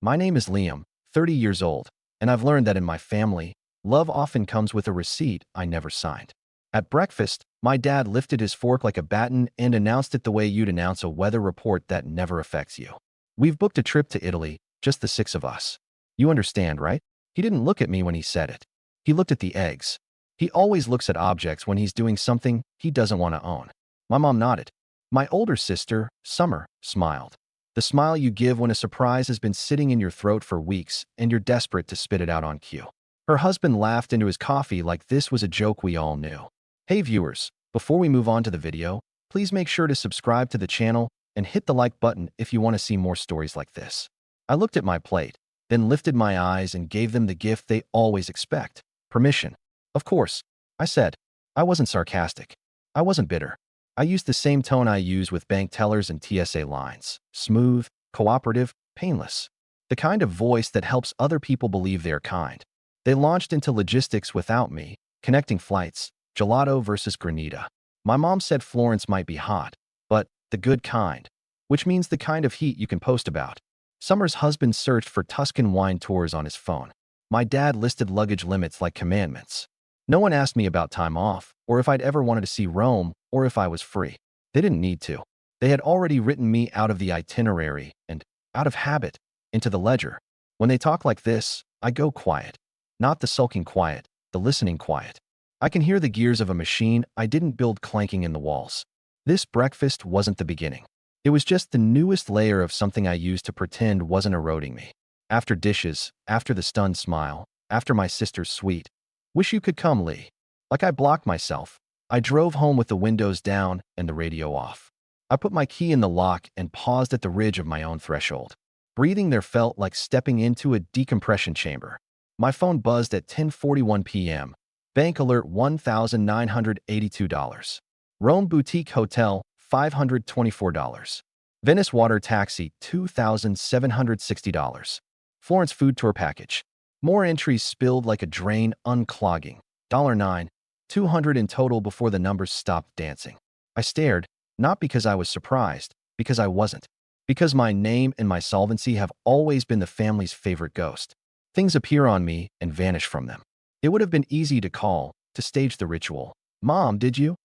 My name is Liam, 30 years old, and I've learned that in my family, love often comes with a receipt I never signed. At breakfast, my dad lifted his fork like a baton and announced it the way you'd announce a weather report that never affects you. We've booked a trip to Italy, just the six of us. You understand, right? He didn't look at me when he said it. He looked at the eggs. He always looks at objects when he's doing something he doesn't want to own. My mom nodded. My older sister, Summer, smiled. The smile you give when a surprise has been sitting in your throat for weeks and you're desperate to spit it out on cue. Her husband laughed into his coffee like this was a joke we all knew. Hey viewers, before we move on to the video, please make sure to subscribe to the channel and hit the like button if you want to see more stories like this. I looked at my plate, then lifted my eyes and gave them the gift they always expect: permission. Of course, I said. I wasn't sarcastic. I wasn't bitter. I used the same tone I use with bank tellers and TSA lines: smooth, cooperative, painless. The kind of voice that helps other people believe they're kind. They launched into logistics without me, connecting flights, gelato versus granita. My mom said Florence might be hot, but the good kind, which means the kind of heat you can post about. Summer's husband searched for Tuscan wine tours on his phone. My dad listed luggage limits like commandments. No one asked me about time off, or if I'd ever wanted to see Rome, or if I was free. They didn't need to. They had already written me out of the itinerary and, out of habit, into the ledger. When they talk like this, I go quiet. Not the sulking quiet, the listening quiet. I can hear the gears of a machine I didn't build clanking in the walls. This breakfast wasn't the beginning. It was just the newest layer of something I used to pretend wasn't eroding me. After dishes, after the stunned smile, after my sister's sweet, "Wish you could come, Lee." Like I blocked myself, I drove home with the windows down and the radio off. I put my key in the lock and paused at the ridge of my own threshold. Breathing there felt like stepping into a decompression chamber. My phone buzzed at 10:41 p.m. Bank alert $1,982. Rome Boutique Hotel, $524. Venice Water Taxi, $2,760. Florence Food Tour Package. More entries spilled like a drain, unclogging. $9, $200 in total before the numbers stopped dancing. I stared, not because I was surprised, because I wasn't. Because my name and my solvency have always been the family's favorite ghost. Things appear on me and vanish from them. It would have been easy to call, to stage the ritual. "Mom, did you?"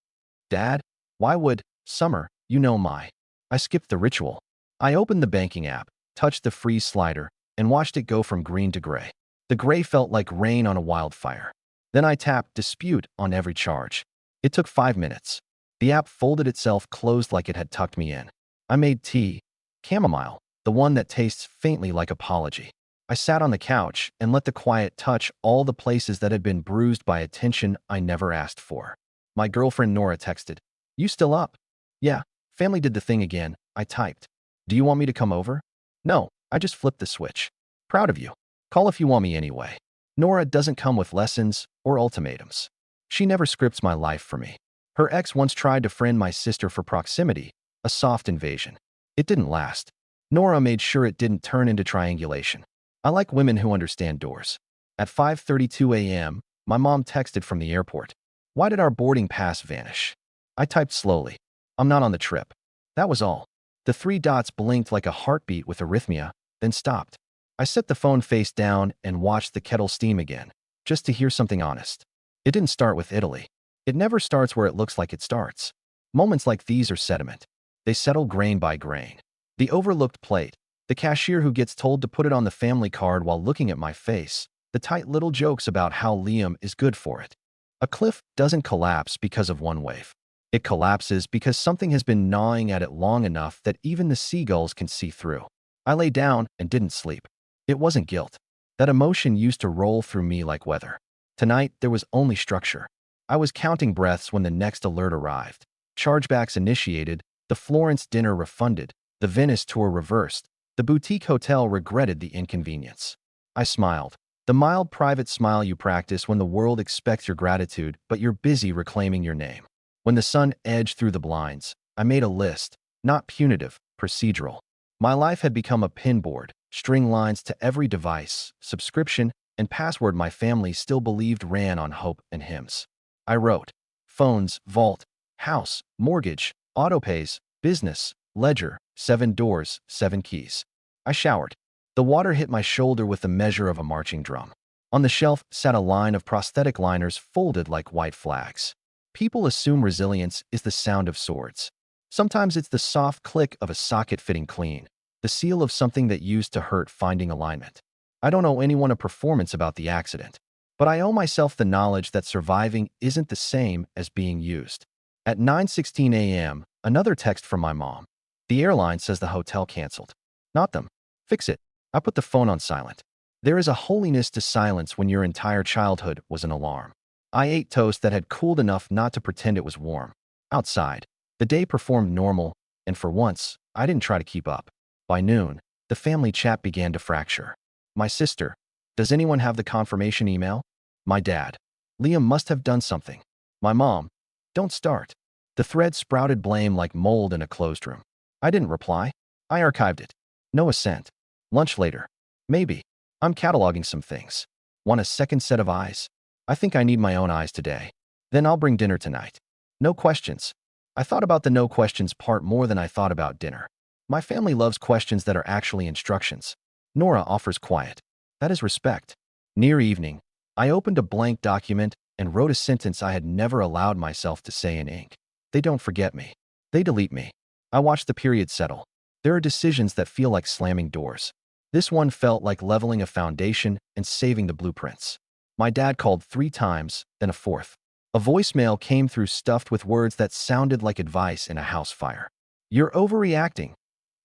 "Dad? Why would?" "Summer, you know my." I skipped the ritual. I opened the banking app, touched the freeze slider, and watched it go from green to gray. The gray felt like rain on a wildfire. Then I tapped dispute on every charge. It took 5 minutes. The app folded itself closed like it had tucked me in. I made tea. Chamomile, the one that tastes faintly like apology. I sat on the couch and let the quiet touch all the places that had been bruised by attention I never asked for. My girlfriend Nora texted, "You still up?" "Yeah, family did the thing again," I typed. "Do you want me to come over?" "No, I just flipped the switch." "Proud of you. Call if you want me anyway." Nora doesn't come with lessons or ultimatums. She never scripts my life for me. Her ex once tried to friend my sister for proximity, a soft invasion. It didn't last. Nora made sure it didn't turn into triangulation. I like women who understand doors. At 5:32 a.m., my mom texted from the airport. "Why did our boarding pass vanish?" I typed slowly. "I'm not on the trip." That was all. The 3 dots blinked like a heartbeat with arrhythmia, then stopped. I set the phone face down and watched the kettle steam again, just to hear something honest. It didn't start with Italy. It never starts where it looks like it starts. Moments like these are sediment. They settle grain by grain. The overlooked plate, the cashier who gets told to put it on the family card while looking at my face, the tight little jokes about how Liam is good for it. A cliff doesn't collapse because of one wave. It collapses because something has been gnawing at it long enough that even the seagulls can see through. I lay down and didn't sleep. It wasn't guilt. That emotion used to roll through me like weather. Tonight, there was only structure. I was counting breaths when the next alert arrived. Chargebacks initiated, the Florence dinner refunded, the Venice tour reversed, the boutique hotel regretted the inconvenience. I smiled. The mild private smile you practice when the world expects your gratitude, but you're busy reclaiming your name. When the sun edged through the blinds, I made a list, not punitive, procedural. My life had become a pinboard, string lines to every device, subscription, and password my family still believed ran on hope and hymns. I wrote: phones, vault, house, mortgage, autopays, business, ledger, 7 doors, 7 keys. I showered. The water hit my shoulder with the measure of a marching drum. On the shelf sat a line of prosthetic liners folded like white flags. People assume resilience is the sound of swords. Sometimes it's the soft click of a socket fitting clean, the seal of something that used to hurt finding alignment. I don't owe anyone a performance about the accident, but I owe myself the knowledge that surviving isn't the same as being used. At 9:16 a.m., another text from my mom. The airline says the hotel canceled. Not them. Fix it. I put the phone on silent. There is a holiness to silence when your entire childhood was an alarm. I ate toast that had cooled enough not to pretend it was warm. Outside, the day performed normal, and for once, I didn't try to keep up. By noon, the family chat began to fracture. My sister, does anyone have the confirmation email? My dad, Liam must have done something. My mom, don't start. The thread sprouted blame like mold in a closed room. I didn't reply. I archived it. No assent. Lunch later. Maybe. I'm cataloging some things. Want a second set of eyes? I think I need my own eyes today. Then I'll bring dinner tonight. No questions. I thought about the no questions part more than I thought about dinner. My family loves questions that are actually instructions. Nora offers quiet. That is respect. Near evening, I opened a blank document and wrote a sentence I had never allowed myself to say in ink. They don't forget me. They delete me. I watched the period settle. There are decisions that feel like slamming doors. This one felt like leveling a foundation and saving the blueprints. My dad called 3 times, then a fourth. A voicemail came through stuffed with words that sounded like advice in a house fire. You're overreacting,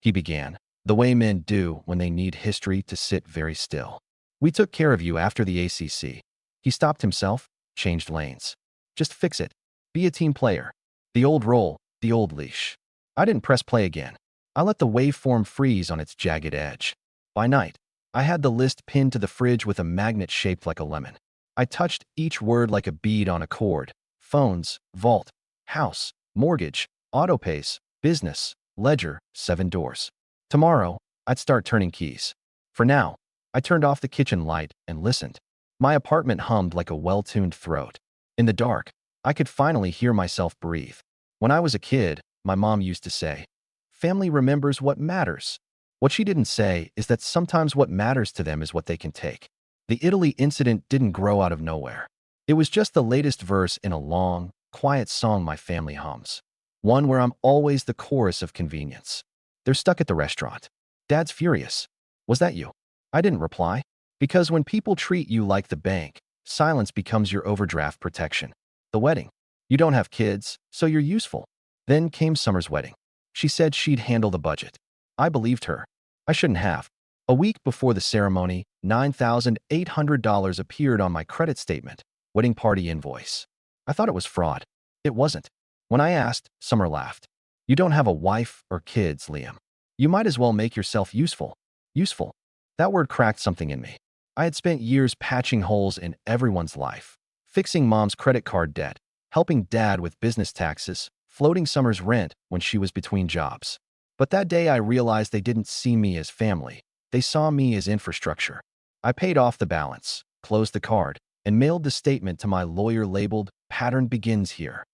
he began, the way men do when they need history to sit very still. We took care of you after the ACC. He stopped himself, changed lanes. Just fix it. Be a team player. The old role, the old leash. I didn't press play again. I let the waveform freeze on its jagged edge. By night, I had the list pinned to the fridge with a magnet shaped like a lemon. I touched each word like a bead on a cord. Phones, vault, house, mortgage, autopays, business, ledger, 7 doors. Tomorrow, I'd start turning keys. For now, I turned off the kitchen light and listened. My apartment hummed like a well-tuned throat. In the dark, I could finally hear myself breathe. When I was a kid, my mom used to say, "Family remembers what matters." What she didn't say is that sometimes what matters to them is what they can take. The Italy incident didn't grow out of nowhere. It was just the latest verse in a long, quiet song my family hums. One where I'm always the chorus of convenience. They're stuck at the restaurant. Dad's furious. Was that you? I didn't reply. Because when people treat you like the bank, silence becomes your overdraft protection. The wedding. You don't have kids, so you're useful. Then came Summer's wedding. She said she'd handle the budget. I believed her. I shouldn't have. A week before the ceremony, $9,800 appeared on my credit statement, wedding party invoice. I thought it was fraud. It wasn't. When I asked, Summer laughed. You don't have a wife or kids, Liam. You might as well make yourself useful. Useful. That word cracked something in me. I had spent years patching holes in everyone's life, fixing mom's credit card debt, helping dad with business taxes, floating Summer's rent when she was between jobs. But that day I realized they didn't see me as family. They saw me as infrastructure. I paid off the balance, closed the card, and mailed the statement to my lawyer labeled, "Pattern begins here."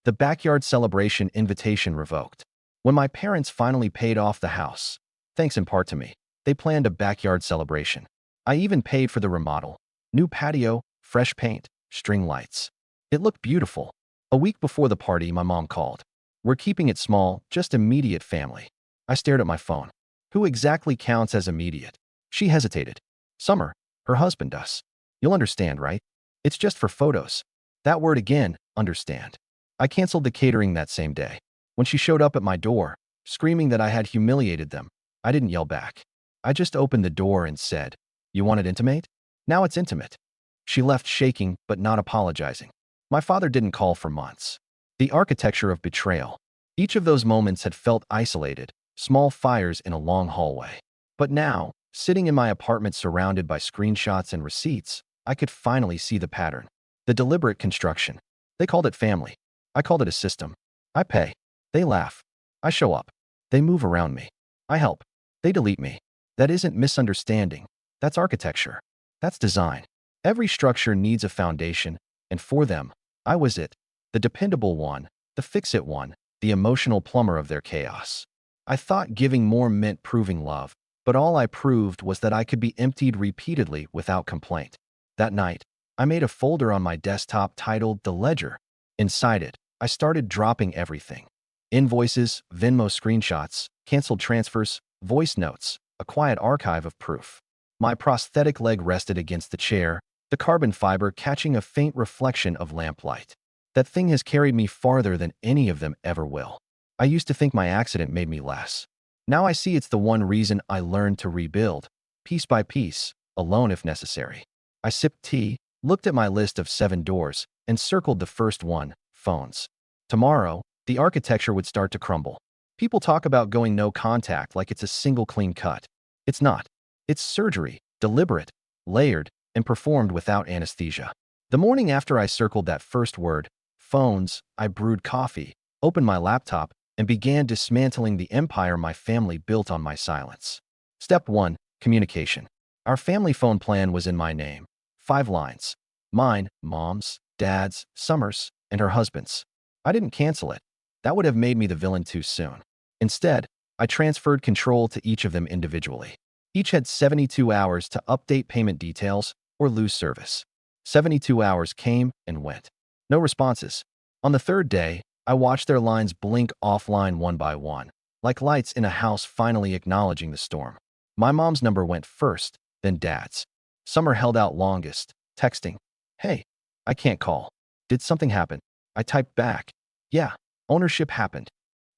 The backyard celebration invitation revoked. When my parents finally paid off the house, thanks in part to me, they planned a backyard celebration. I even paid for the remodel. New patio, fresh paint, string lights. It looked beautiful. A week before the party, my mom called. We're keeping it small, just immediate family. I stared at my phone. Who exactly counts as immediate? She hesitated. Summer, her husband does. You'll understand, right? It's just for photos. That word again, understand. I canceled the catering that same day. When she showed up at my door, screaming that I had humiliated them, I didn't yell back. I just opened the door and said, "You want it intimate? Now it's intimate." She left shaking but not apologizing. My father didn't call for months. The architecture of betrayal. Each of those moments had felt isolated, small fires in a long hallway. But now, sitting in my apartment surrounded by screenshots and receipts, I could finally see the pattern. The deliberate construction. They called it family. I called it a system. I pay. They laugh. I show up. They move around me. I help. They delete me. That isn't misunderstanding. That's architecture. That's design. Every structure needs a foundation, and for them, I was it. The dependable one, the fix-it one, the emotional plumber of their chaos. I thought giving more meant proving love, But all I proved was that I could be emptied repeatedly without complaint. That night, I made a folder on my desktop titled The Ledger. Inside it, I started dropping everything. Invoices, Venmo screenshots, canceled transfers, voice notes, a quiet archive of proof. My prosthetic leg rested against the chair, the carbon fiber catching a faint reflection of lamplight. That thing has carried me farther than any of them ever will. I used to think my accident made me less. Now I see it's the one reason I learned to rebuild, piece by piece, alone if necessary. I sipped tea, looked at my list of 7 doors, and circled the first one, phones. Tomorrow, the architecture would start to crumble. People talk about going no contact like it's a single clean cut. It's not. It's surgery, deliberate, layered, and performed without anesthesia. The morning after I circled that first word, phones, I brewed coffee, opened my laptop, and began dismantling the empire my family built on my silence. Step 1. Communication. Our family phone plan was in my name. 5 lines. Mine, Mom's, Dad's, Summer's, and her husband's. I didn't cancel it. That would have made me the villain too soon. Instead, I transferred control to each of them individually. Each had 72 hours to update payment details or lose service. 72 hours came and went. No responses. On the 3rd day, I watched their lines blink offline one by one, like lights in a house finally acknowledging the storm. My mom's number went first, then Dad's. Summer held out longest, texting, "Hey, I can't call. Did something happen?" I typed back, "Yeah, ownership happened."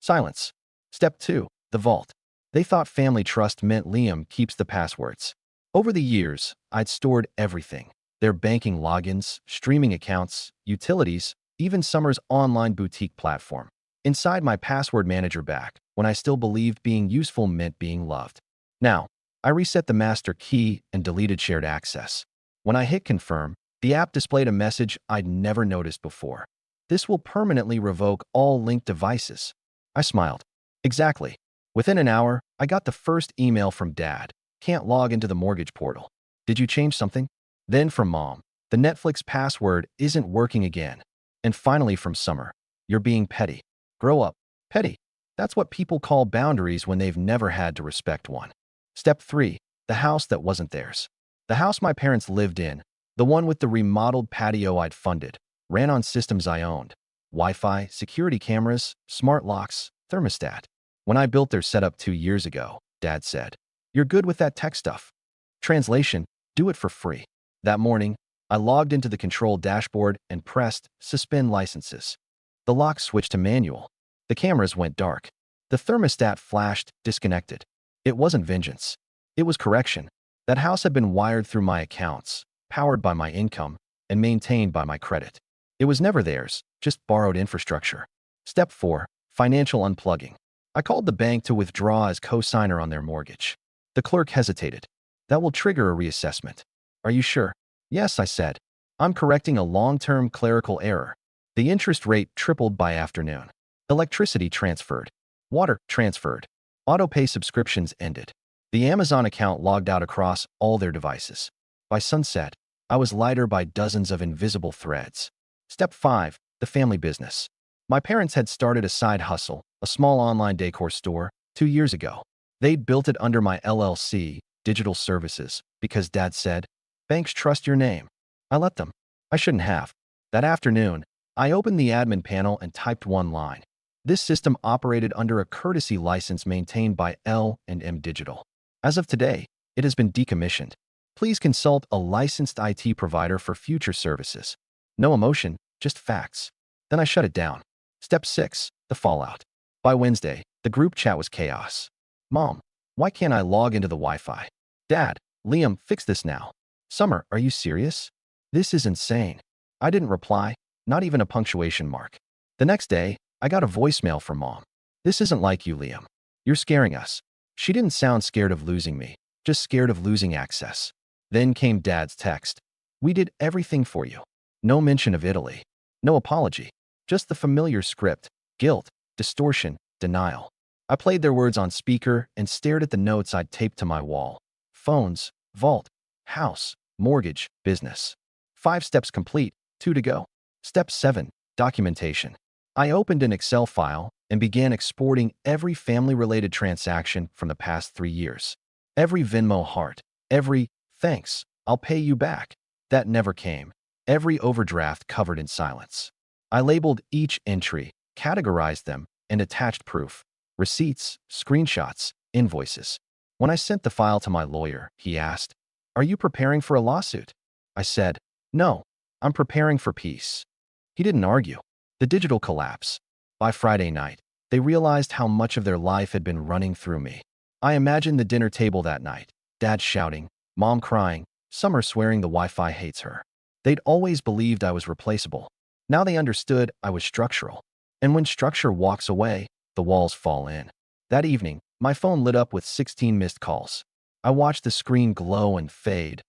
Silence. Step 2. The vault. They thought family trust meant Liam keeps the passwords. Over the years, I'd stored everything. Their banking logins, streaming accounts, utilities, even Summer's online boutique platform. Inside my password manager back, when I still believed being useful meant being loved. Now, I reset the master key and deleted shared access. When I hit confirm, the app displayed a message I'd never noticed before. "This will permanently revoke all linked devices." I smiled. Exactly. Within an hour, I got the first email from Dad. "Can't log into the mortgage portal. Did you change something?" Then from Mom, "The Netflix password isn't working again." And finally from Summer, "You're being petty. Grow up." Petty. That's what people call boundaries when they've never had to respect one. Step 3. The house that wasn't theirs. The house my parents lived in, the one with the remodeled patio I'd funded, ran on systems I owned. Wi-Fi, security cameras, smart locks, thermostat. When I built their setup 2 years ago, Dad said, "You're good with that tech stuff." Translation, do it for free. That morning, I logged into the control dashboard and pressed Suspend Licenses. The lock switched to manual. The cameras went dark. The thermostat flashed disconnected. It wasn't vengeance. It was correction. That house had been wired through my accounts, powered by my income, and maintained by my credit. It was never theirs, just borrowed infrastructure. Step 4. Financial unplugging. I called the bank to withdraw as co-signer on their mortgage. The clerk hesitated. "That will trigger a reassessment." "Are you sure?" "Yes," I said. "I'm correcting a long-term clerical error." The interest rate tripled by afternoon. Electricity transferred. Water transferred. Autopay subscriptions ended. The Amazon account logged out across all their devices. By sunset, I was lighter by dozens of invisible threads. Step 5. The family business. My parents had started a side hustle, a small online decor store, 2 years ago. They'd built it under my LLC, Digital Services, because Dad said, "Banks trust your name." I let them. I shouldn't have. That afternoon, I opened the admin panel and typed one line. This system operated under a courtesy license maintained by L&M Digital. As of today, it has been decommissioned. Please consult a licensed IT provider for future services. No emotion, just facts. Then I shut it down. Step 6. The fallout. By Wednesday, the group chat was chaos. "Mom, why can't I log into the Wi-Fi?" "Dad, Liam, fix this now." "Summer, are you serious? This is insane." I didn't reply, not even a punctuation mark. The next day, I got a voicemail from Mom. "This isn't like you, Liam. You're scaring us." She didn't sound scared of losing me, just scared of losing access. Then came Dad's text. "We did everything for you." No mention of Italy. No apology. Just the familiar script: guilt, distortion, denial. I played their words on speaker and stared at the notes I'd taped to my wall. Phones, vault, house, mortgage, business. 5 steps complete, 2 to go. Step 7. Documentation. I opened an Excel file and began exporting every family-related transaction from the past 3 years. Every Venmo heart, every "thanks, I'll pay you back" that never came, every overdraft covered in silence. I labeled each entry, categorized them, and attached proof: receipts, screenshots, invoices. When I sent the file to my lawyer, he asked, "Are you preparing for a lawsuit?" I said, "No, I'm preparing for peace." He didn't argue. The digital collapse. By Friday night, they realized how much of their life had been running through me. I imagined the dinner table that night, Dad shouting, Mom crying, Summer swearing the Wi-Fi hates her. They'd always believed I was replaceable. Now they understood I was structural. And when structure walks away, the walls fall in. That evening, my phone lit up with 16 missed calls. I watched the screen glow and fade,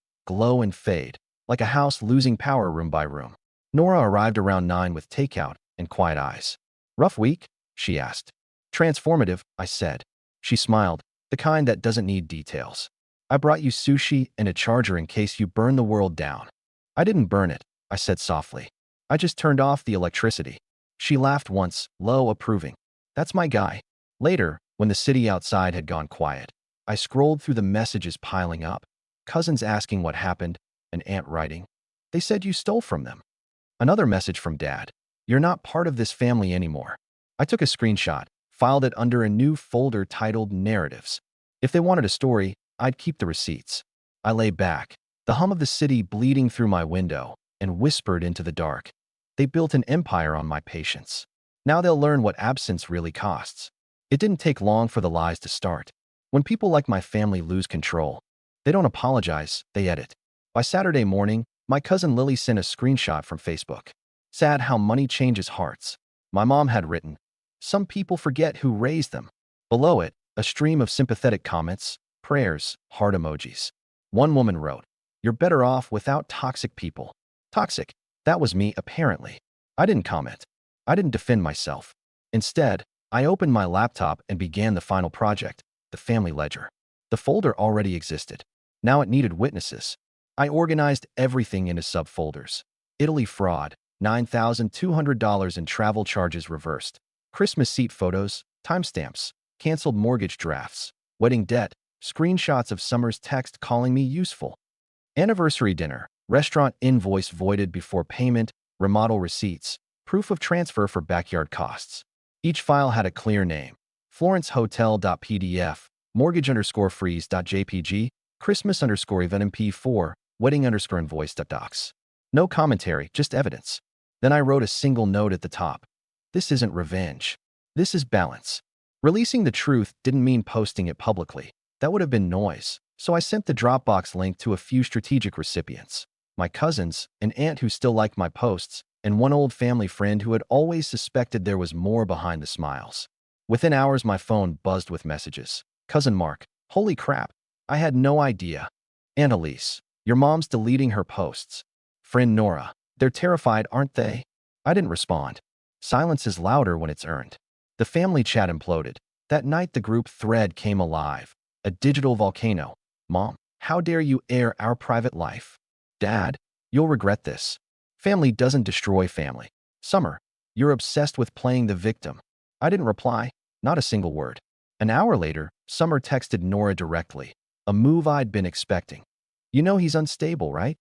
like a house losing power room by room. Nora arrived around 9 with takeout and quiet eyes. "Rough week?" she asked. "Transformative," I said. She smiled, the kind that doesn't need details. "I brought you sushi and a charger in case you burn the world down." "I didn't burn it," I said softly. "I just turned off the electricity." She laughed once, low, approving. "That's my guy." Later, when the city outside had gone quiet, I scrolled through the messages piling up. Cousins asking what happened, an aunt writing, "They said you stole from them." Another message from Dad, "You're not part of this family anymore." I took a screenshot, filed it under a new folder titled Narratives. If they wanted a story, I'd keep the receipts. I lay back, the hum of the city bleeding through my window, and whispered into the dark. They built an empire on my patience. Now they'll learn what absence really costs. It didn't take long for the lies to start. When people like my family lose control, they don't apologize, they edit. By Saturday morning, my cousin Lily sent a screenshot from Facebook. "Sad how money changes hearts." My mom had written, "Some people forget who raised them." Below it, a stream of sympathetic comments, prayers, heart emojis. One woman wrote, "You're better off without toxic people." Toxic, that was me, apparently. I didn't comment. I didn't defend myself. Instead, I opened my laptop and began the final project, the family ledger. The folder already existed. Now it needed witnesses. I organized everything into subfolders. Italy fraud, $9,200 in travel charges reversed. Christmas seat photos, timestamps, canceled mortgage drafts, wedding debt, screenshots of Summer's text calling me useful. Anniversary dinner, restaurant invoice voided before payment, remodel receipts, proof of transfer for backyard costs. Each file had a clear name: Florence Hotel.pdf, mortgage_freeze.jpg, Christmas_event MP4, wedding_invoice.docs. No commentary, just evidence. Then I wrote a single note at the top. This isn't revenge. This is balance. Releasing the truth didn't mean posting it publicly. That would have been noise. So I sent the Dropbox link to a few strategic recipients. My cousins, an aunt who still liked my posts, and one old family friend who had always suspected there was more behind the smiles. Within hours, my phone buzzed with messages. Cousin Mark, holy crap, I had no idea. Aunt Elise, your mom's deleting her posts. Friend Nora, they're terrified, aren't they? I didn't respond. Silence is louder when it's earned. The family chat imploded. That night, the group thread came alive. A digital volcano. Mom, how dare you air our private life? Dad, you'll regret this. Family doesn't destroy family. Summer, you're obsessed with playing the victim. I didn't reply, not a single word. An hour later, Summer texted Nora directly, a move I'd been expecting. "You know he's unstable, right?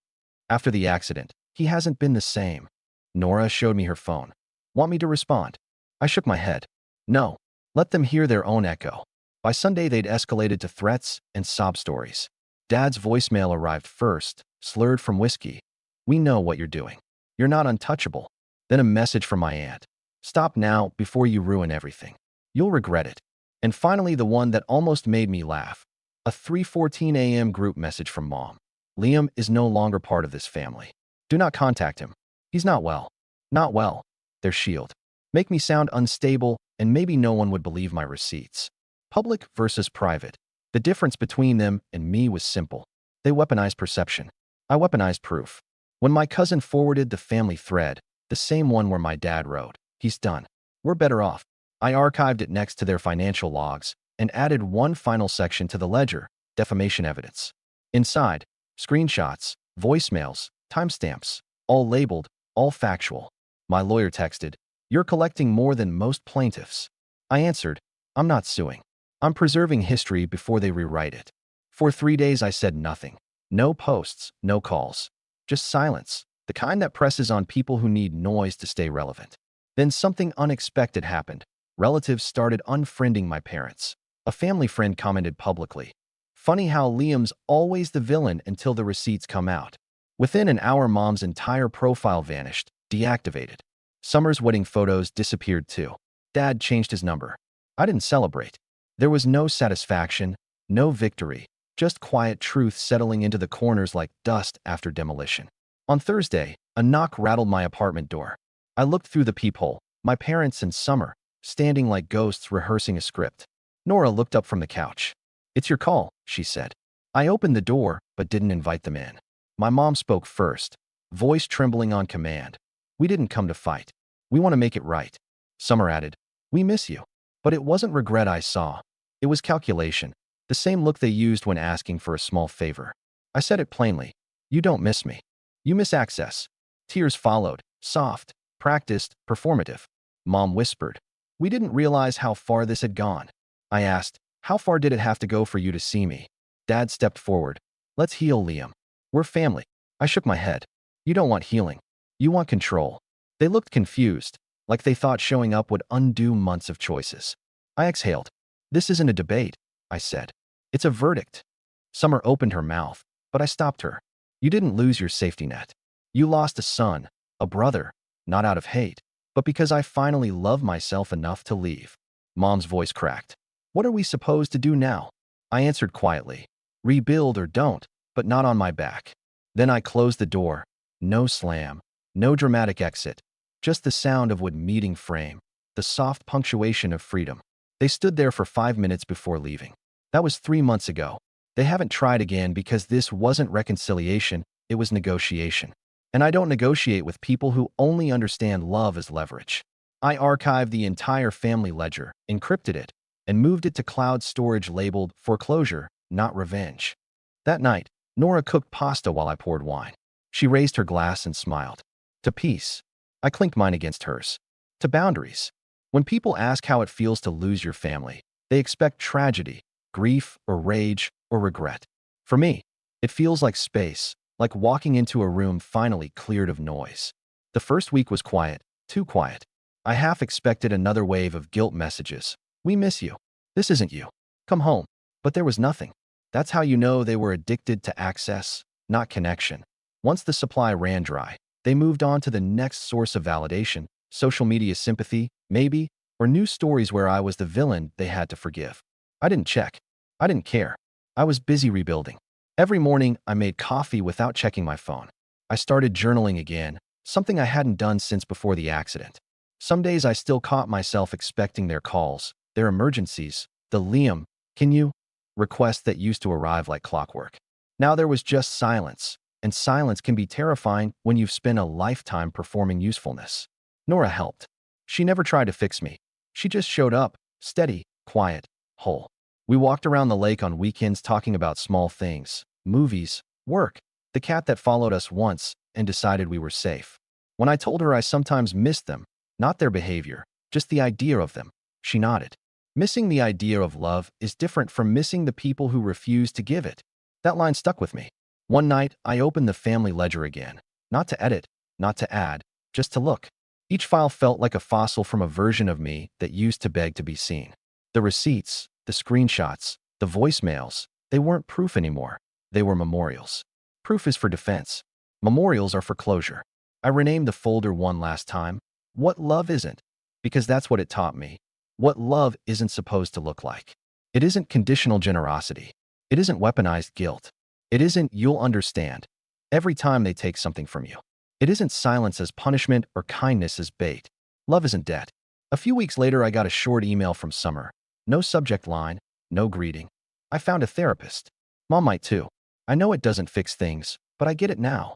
After the accident, he hasn't been the same." Nora showed me her phone. "Want me to respond?" I shook my head. No, let them hear their own echo. By Sunday, they'd escalated to threats and sob stories. Dad's voicemail arrived first, slurred from whiskey. "We know what you're doing. You're not untouchable." Then a message from my aunt. "Stop now before you ruin everything. You'll regret it." And finally, the one that almost made me laugh. A 3:14 a.m. group message from Mom. "Liam is no longer part of this family. Do not contact him. He's not well." Not well. Their shield. Make me sound unstable, and maybe no one would believe my receipts. Public versus private. The difference between them and me was simple. They weaponized perception. I weaponized proof. When my cousin forwarded the family thread, the same one where my dad wrote, "He's done. We're better off," I archived it next to their financial logs and added one final section to the ledger: defamation evidence. Inside, screenshots, voicemails, timestamps, all labeled, all factual. My lawyer texted, "You're collecting more than most plaintiffs." I answered, "I'm not suing. I'm preserving history before they rewrite it." For 3 days I said nothing. No posts, no calls. Just silence, the kind that presses on people who need noise to stay relevant. Then something unexpected happened. Relatives started unfriending my parents. A family friend commented publicly, "Funny how Liam's always the villain until the receipts come out." Within an hour, Mom's entire profile vanished, deactivated. Summer's wedding photos disappeared too. Dad changed his number. I didn't celebrate. There was no satisfaction, no victory, just quiet truth settling into the corners like dust after demolition. On Thursday, a knock rattled my apartment door. I looked through the peephole, my parents and Summer, standing like ghosts rehearsing a script. Nora looked up from the couch. "It's your call," she said. I opened the door, but didn't invite them in. My mom spoke first, voice trembling on command. "We didn't come to fight. We want to make it right." Summer added, "We miss you." But it wasn't regret I saw. It was calculation, the same look they used when asking for a small favor. I said it plainly. "You don't miss me. You miss access." Tears followed, soft, practiced, performative. Mom whispered, "We didn't realize how far this had gone." I asked, "How far did it have to go for you to see me?" Dad stepped forward. "Let's heal, Liam. We're family." I shook my head. "You don't want healing. You want control." They looked confused, like they thought showing up would undo months of choices. I exhaled. "This isn't a debate," I said. "It's a verdict." Summer opened her mouth, but I stopped her. "You didn't lose your safety net. You lost a son, a brother, not out of hate, but because I finally love myself enough to leave." Mom's voice cracked. "What are we supposed to do now?" I answered quietly, "Rebuild or don't, but not on my back." Then I closed the door. No slam, no dramatic exit, just the sound of wood meeting frame, the soft punctuation of freedom. They stood there for 5 minutes before leaving. That was 3 months ago. They haven't tried again because this wasn't reconciliation, it was negotiation. And I don't negotiate with people who only understand love as leverage. I archived the entire family ledger, encrypted it, and moved it to cloud storage labeled foreclosure, not revenge. That night, Nora cooked pasta while I poured wine. She raised her glass and smiled. "To peace." I clinked mine against hers. "To boundaries." When people ask how it feels to lose your family, they expect tragedy, grief, or rage, or regret. For me, it feels like space, like walking into a room finally cleared of noise. The first week was quiet, too quiet. I half expected another wave of guilt messages. "We miss you. This isn't you. Come home." But there was nothing. That's how you know they were addicted to access, not connection. Once the supply ran dry, they moved on to the next source of validation, social media sympathy, maybe, or news stories where I was the villain they had to forgive. I didn't check. I didn't care. I was busy rebuilding. Every morning, I made coffee without checking my phone. I started journaling again, something I hadn't done since before the accident. Some days I still caught myself expecting their calls, their emergencies, the "Liam, can you?" requests that used to arrive like clockwork. Now there was just silence, and silence can be terrifying when you've spent a lifetime performing usefulness. Nora helped. She never tried to fix me. She just showed up, steady, quiet, whole. We walked around the lake on weekends talking about small things, movies, work, the cat that followed us once and decided we were safe. When I told her I sometimes missed them, not their behavior, just the idea of them, she nodded. Missing the idea of love is different from missing the people who refuse to give it. That line stuck with me. One night, I opened the family ledger again, not to edit, not to add, just to look. Each file felt like a fossil from a version of me that used to beg to be seen. The receipts, the screenshots, the voicemails, they weren't proof anymore. They were memorials. Proof is for defense. Memorials are for closure. I renamed the folder one last time, "What Love Isn't," because that's what it taught me. What love isn't supposed to look like. It isn't conditional generosity. It isn't weaponized guilt. It isn't "you'll understand" every time they take something from you. It isn't silence as punishment or kindness as bait. Love isn't debt. A few weeks later, I got a short email from Summer. No subject line, no greeting. "I found a therapist." Mom might too. I know it doesn't fix things, but I get it now.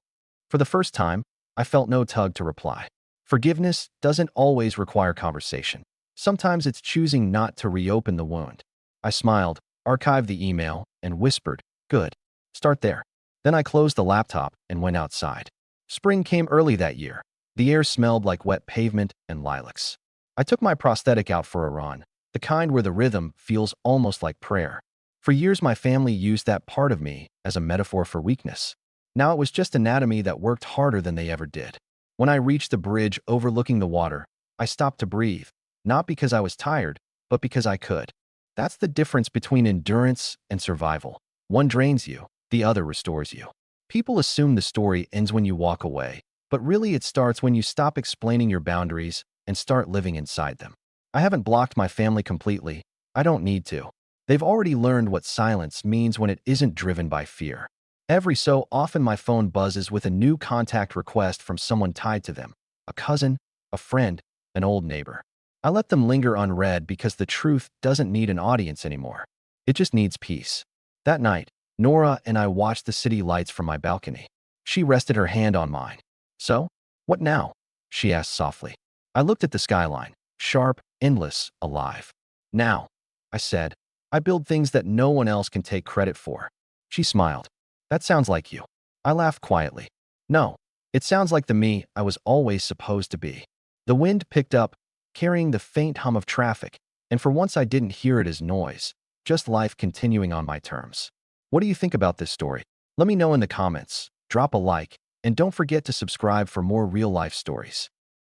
For the first time, I felt no tug to reply. Forgiveness doesn't always require conversation. Sometimes it's choosing not to reopen the wound. I smiled, archived the email, and whispered, "Good. Start there." Then I closed the laptop and went outside. Spring came early that year. The air smelled like wet pavement and lilacs. I took my prosthetic out for a run, the kind where the rhythm feels almost like prayer. For years, my family used that part of me as a metaphor for weakness. Now it was just anatomy that worked harder than they ever did. When I reached the bridge overlooking the water, I stopped to breathe, not because I was tired, but because I could. That's the difference between endurance and survival. One drains you, the other restores you. People assume the story ends when you walk away, but really it starts when you stop explaining your boundaries and start living inside them. I haven't blocked my family completely. I don't need to. They've already learned what silence means when it isn't driven by fear. Every so often my phone buzzes with a new contact request from someone tied to them, a cousin, a friend, an old neighbor. I let them linger unread because the truth doesn't need an audience anymore. It just needs peace. That night, Nora and I watched the city lights from my balcony. She rested her hand on mine. "So, what now?" she asked softly. I looked at the skyline, sharp, endless, alive. "Now," I said, "I build things that no one else can take credit for." She smiled. "That sounds like you." I laughed quietly. "No, it sounds like the me I was always supposed to be." The wind picked up, carrying the faint hum of traffic, and for once I didn't hear it as noise, just life continuing on my terms. What do you think about this story? Let me know in the comments, drop a like, and don't forget to subscribe for more real-life stories.